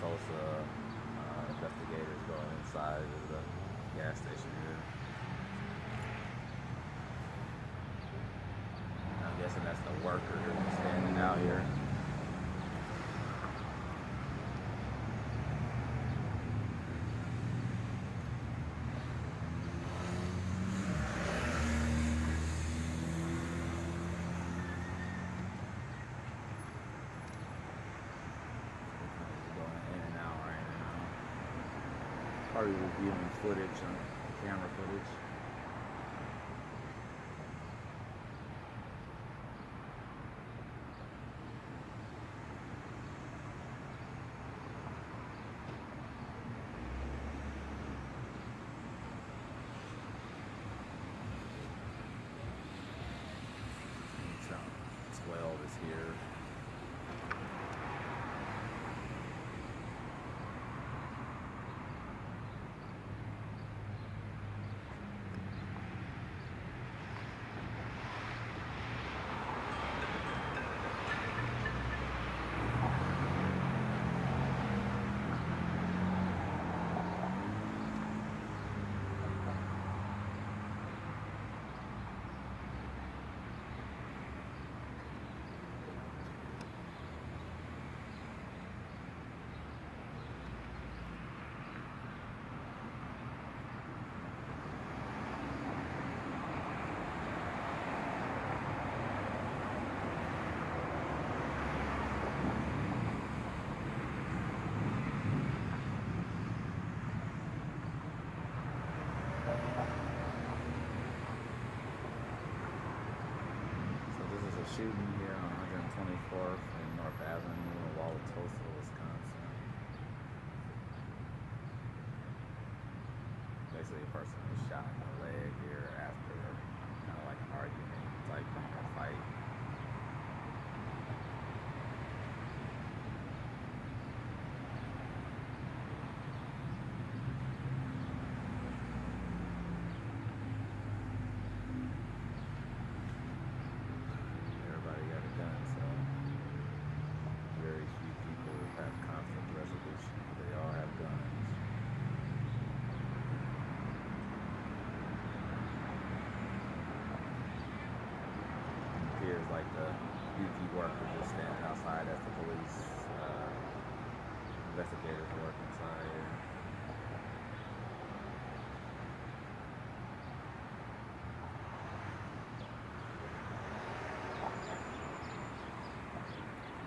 Wauwatosa investigators going inside of the gas station here. I'm guessing that's the worker standing out here. Probably reviewing footage, camera footage. So 12 is here. Shooting here on 124th and North Avenue in Wauwatosa, Wisconsin. Basically, a person was shot in the leg here after kind of like an argument type thing, a fight. Appears like the UP worker just standing outside as the police investigators work inside here.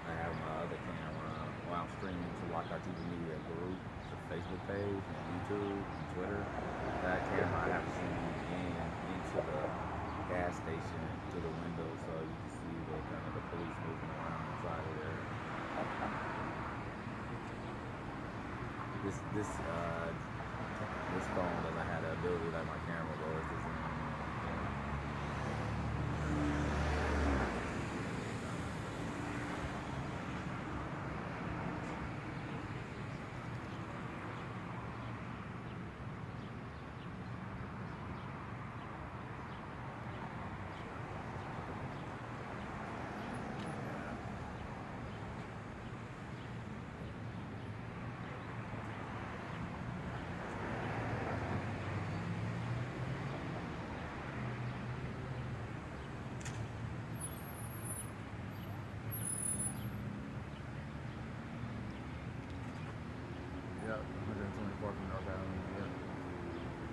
I have my other camera while I'm streaming to LockharTVMediaGroup, the Facebook page, and YouTube, and Twitter. That camera I have zoomed into the gas station to the window so you can see the kind of the police moving around inside of there. This phone doesn't have the ability like my camera does. Yep, 124th and North Ave. Yep.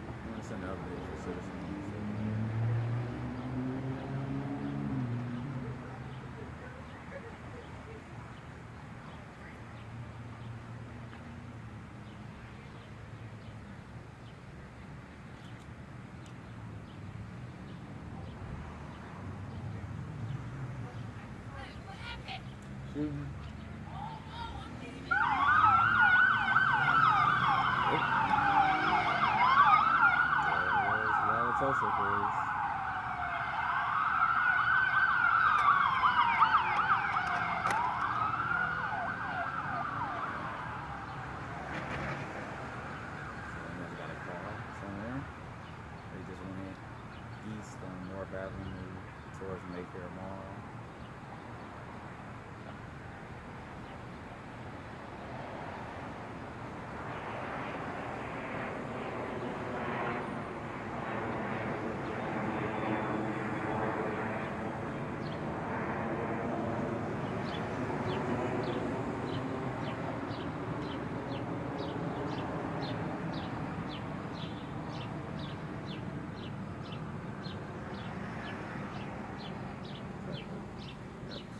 I'm going to send an update for citizens. Shooting. Wauwatosa Police. Someone's got a car somewhere. They just went east on North Avenue towards Mayfair Mall.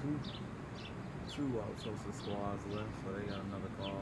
two Wauwatosa squads left, so they got another call.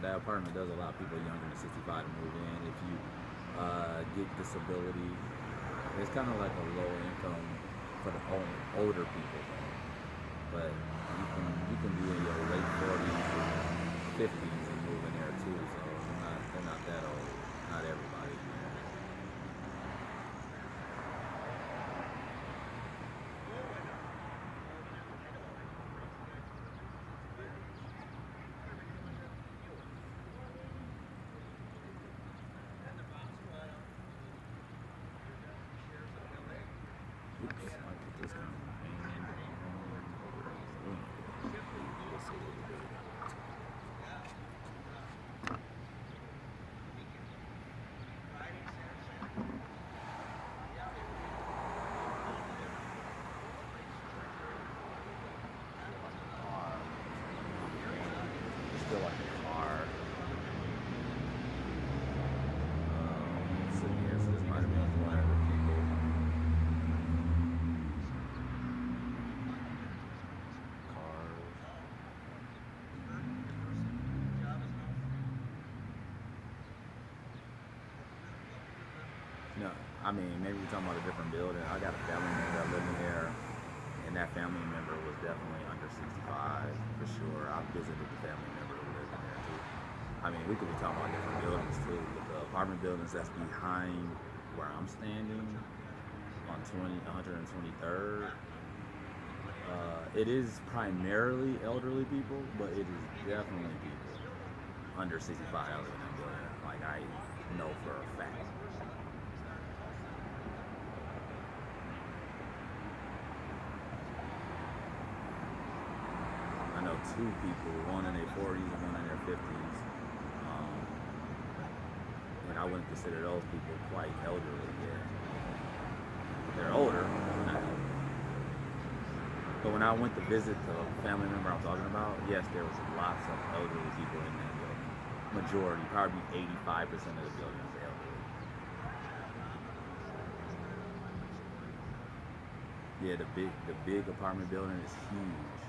That apartment does allow people younger than 65 to move in. If you get disability, it's kind of like a low income for the older people, but you can be in your late 40s and 50s and move in there too. So they're not that old. Not everybody. No, I mean, maybe we're talking about a different building. I got a family member that lived in there, and that family member was definitely under 65 for sure. I visited the family member who lived in there too. I mean, we could be talking about different buildings too, but the apartment buildings that's behind where I'm standing on 123rd, it is primarily elderly people, but it is definitely people under 65 that live in that building. Like, I know for a fact. I know two people, one in their 40s and one in their 50s. And I wouldn't consider those people quite elderly yet. They're older, but not elderly. But when I went to visit the family member I'm talking about, yes, there was lots of elderly people in that building. Majority, probably 85% of the building is elderly. Yeah, the big apartment building is huge.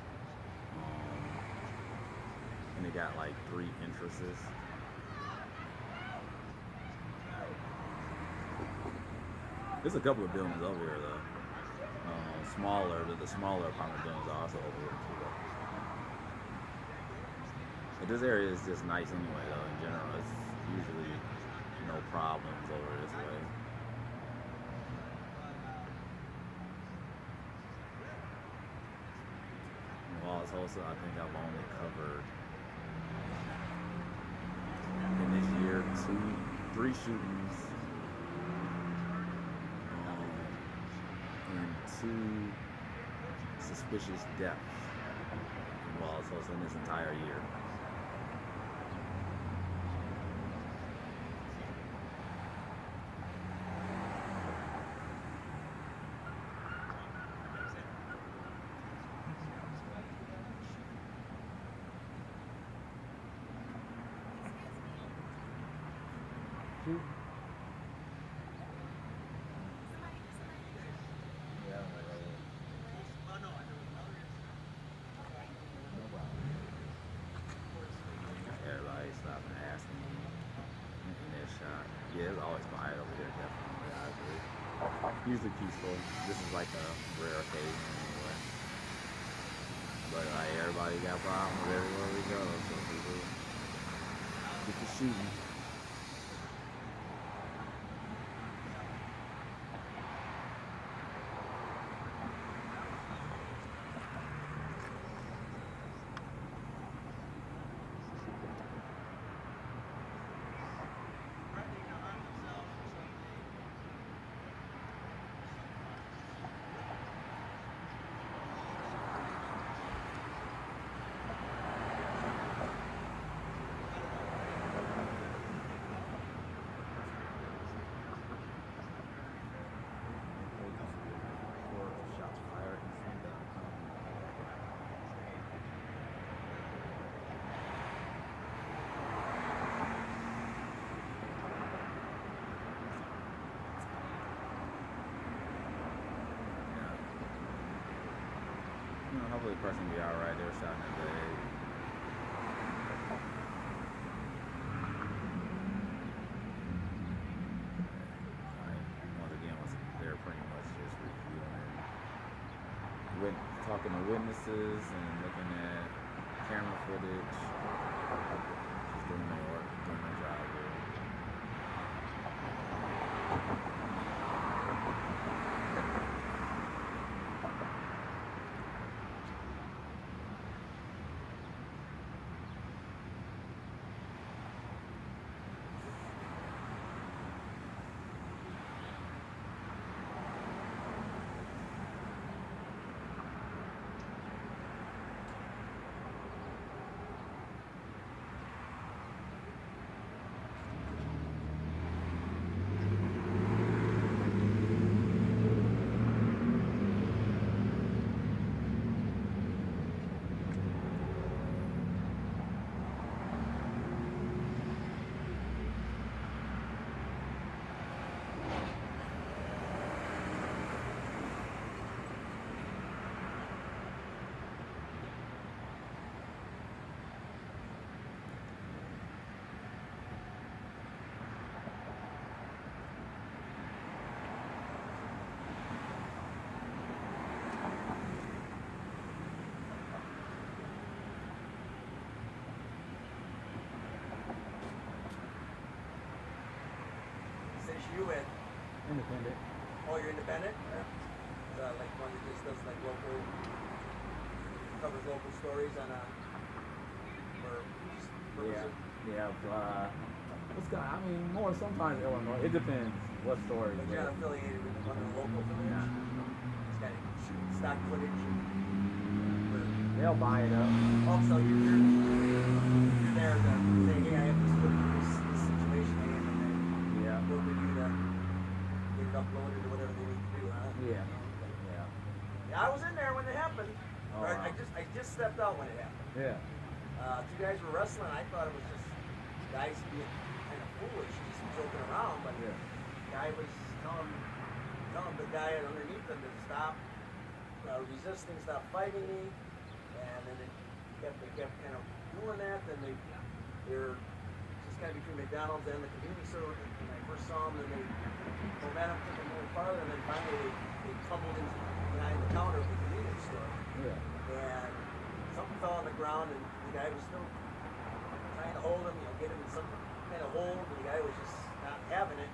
And they got like 3 entrances. There's a couple of buildings over here though. The smaller apartment buildings are also over here too though. But this area is just nice anyway though, in general. It's usually no problems over this way. Wauwatosa, I think I've only covered in this year 3 shootings, and 2 suspicious deaths in Wauwatosa in this entire year. Everybody stopping and asking me in their shot. Yeah, it's always quiet over there, definitely. I agree. Usually peaceful. This is like a rare occasion anyway. But like everybody got problems everywhere we go, so people get to shooting. Hopefully the person will be alright. They were shot in the leg. Once again, they're pretty much just reviewing, talking to witnesses and looking at camera footage. Just doing their work, doing their job here. You with? Independent. Oh, you're independent? Yeah. Like one that just does like local, covers local stories on a, for purposes? Yeah, I mean, more sometimes Illinois. It depends what stories. But you're not affiliated with one of the local affiliates? Yeah. Just kind of shooting stock footage? They'll buy it up. Oh, so you're there to say, hey, I have this footage of this situation, and then work with you to get it uploaded or whatever they need to do, huh? Yeah. Yeah, I was in there when it happened. Oh, Or wow. I just stepped out when it happened. Yeah. 2 guys were wrestling. I thought it was just guys being kind of foolish, just joking around. But the guy was telling the guy underneath him to stop resisting, stop fighting me. And then they kept kind of doing that. Then they're just kind of between McDonald's and the convenience store. When I first saw them, then momentum took them a little farther, and then finally they tumbled in behind the counter of the convenience store. Yeah. And something fell on the ground, and the guy was still trying to hold him, get him in some kind of hold, and the guy was just not having it.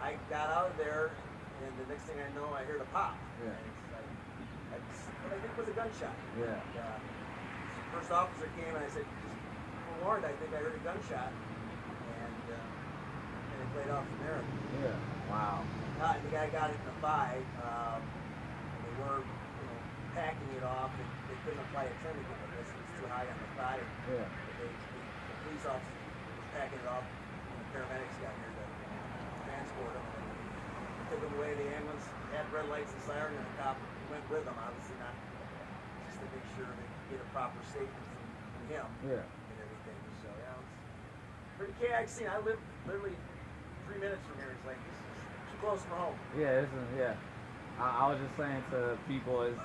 I got out of there, and the next thing I know, I heard a pop. Yeah. And it's like, what I think was a gunshot. Yeah. And, first officer came and I said, just warned, I think I heard a gunshot. And it played off from there. Yeah. Wow. The guy got it in a fight. And they were, packing it off. They couldn't apply a tourniquet with this. It was too high on the thigh. Yeah. The police officer was packing it off when the paramedics got here to transport him. And took him away. The ambulance had red lights and siren, and the cop went with them, obviously not just to make sure they could get a proper statement from him. Yeah. And everything. So yeah, it was pretty chaotic scene. I live literally 3 minutes from here. It's like this is too close from home. Yeah, yeah. I was just saying to people, it's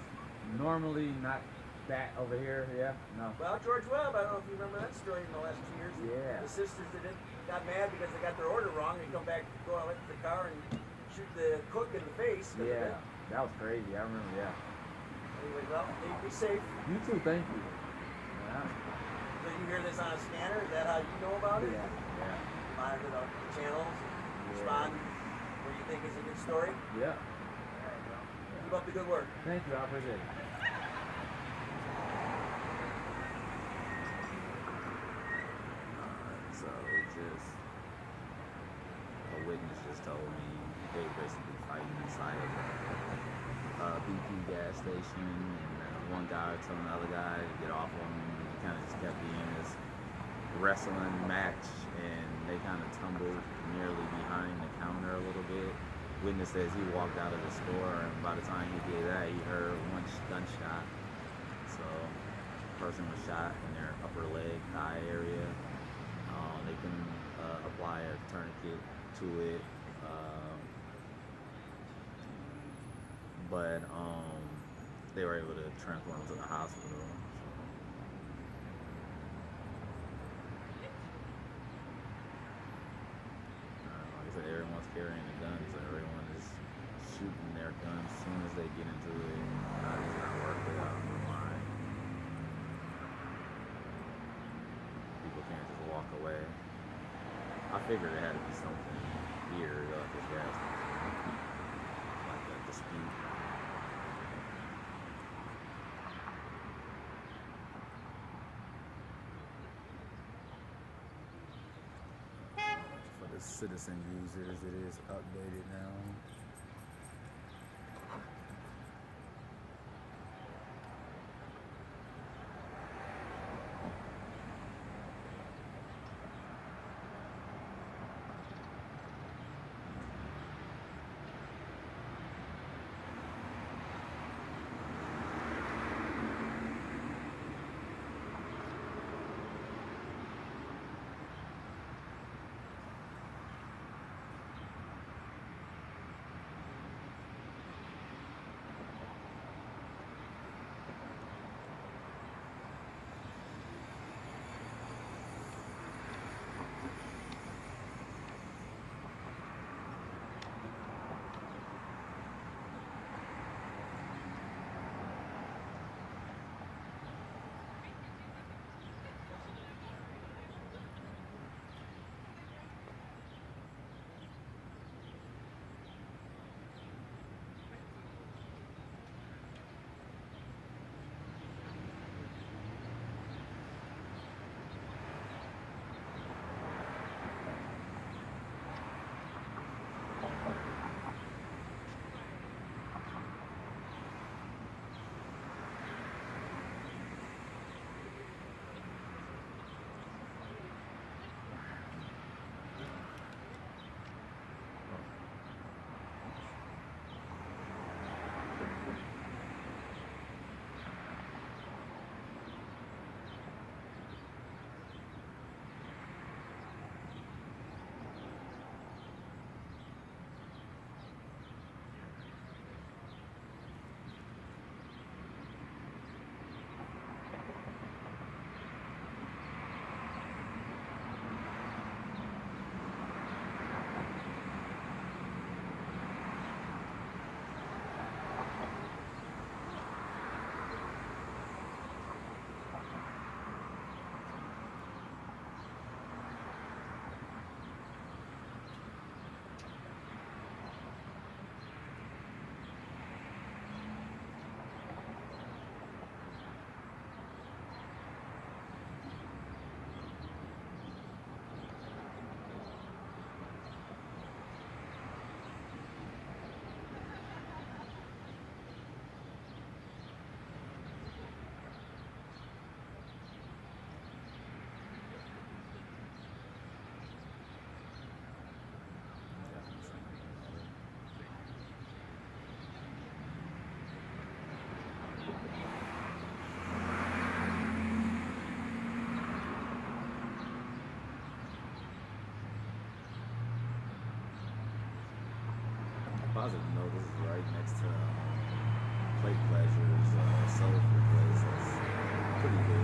normally not that over here. Yeah, no. Well, George Webb, I don't know if you remember that story in the last 2 years. Yeah. The sisters that got mad because they got their order wrong. They come back, go out to the car and shoot the cook in the face. Yeah, that was crazy. I remember. Yeah. Anyway, well, be safe. You too. Thank you. Yeah. So you hear this on a scanner? Is that how you know about it? Yeah. Yeah. Monitor the channels. Respond where you think is a good story. Yeah. Keep up the good work. Thank you, I appreciate it. So just a witness just told me they were basically fighting inside of a BP gas station, and one guy was telling the other guy to get off him, and he kind of just kept being this wrestling match, and they kind of tumbled nearly behind the counter a little bit. Witness says he walked out of the store, and by the time he did that, he heard one gunshot. So, the person was shot in their upper leg, thigh area. They can apply a tourniquet to it, but they were able to transport him to the hospital. Everyone's carrying a gun, so everyone is shooting their guns as soon as they get into it. It's not worth it out of their mind. People can't just walk away. I figured it had to be something here, like this gas station, like a dispute. Citizen users, it is updated now. positive note, this is right next to Plate Pleasures, soul food place. That's pretty good.